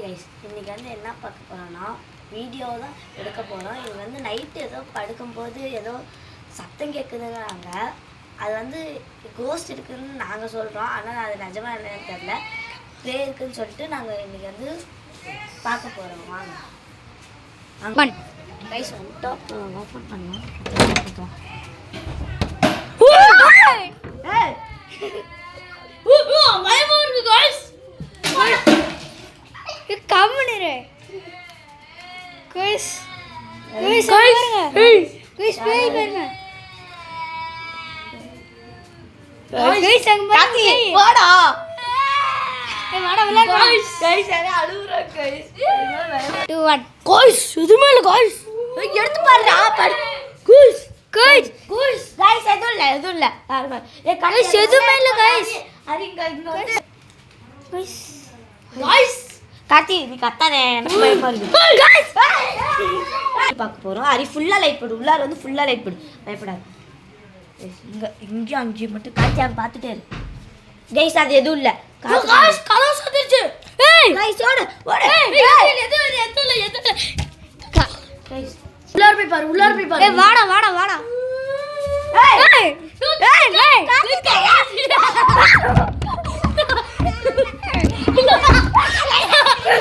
Guys இன்றைக்கி வந்து என்ன பார்க்க போகிறோன்னா வீடியோ தான் எடுக்க போகிறோம். இது வந்து நைட்டு ஏதோ படுக்கும்போது ஏதோ சத்தம் கேட்குதுங்கிறாங்க. அது வந்து கோஸ்ட் இருக்குதுன்னு நாங்கள் சொல்கிறோம். ஆனால் அது நிஜமாக என்னன்னு தெரில, ப்ளே இருக்குதுன்னு சொல்லிட்டு நாங்கள் இன்றைக்கி வந்து பார்க்க போகிறோம். வாங்க கைஸ் வந்துட்டோம். ஓப்பன் பண்ணோம். எடுத்து பாருடா எதுவும் இல்லை கார்த்தி நீ கத்தானே எனக்கு பயமா இருக்கு. பார்க்க போகிறோம். அரி ஃபுல்லாக லைட் போடு, உள்ளார வந்து ஃபுல்லாக லைட் போடு, பயப்படாது. இங்கேயும் அங்கேயும் மட்டும் கார்த்தி அவன் பார்த்துட்டே இருக்கு. கைஸ் அது எதுவும் இல்லை. உள்ளார போய் பாரு, உள்ளார போய் பாரு. வாடா வாடா வாடா.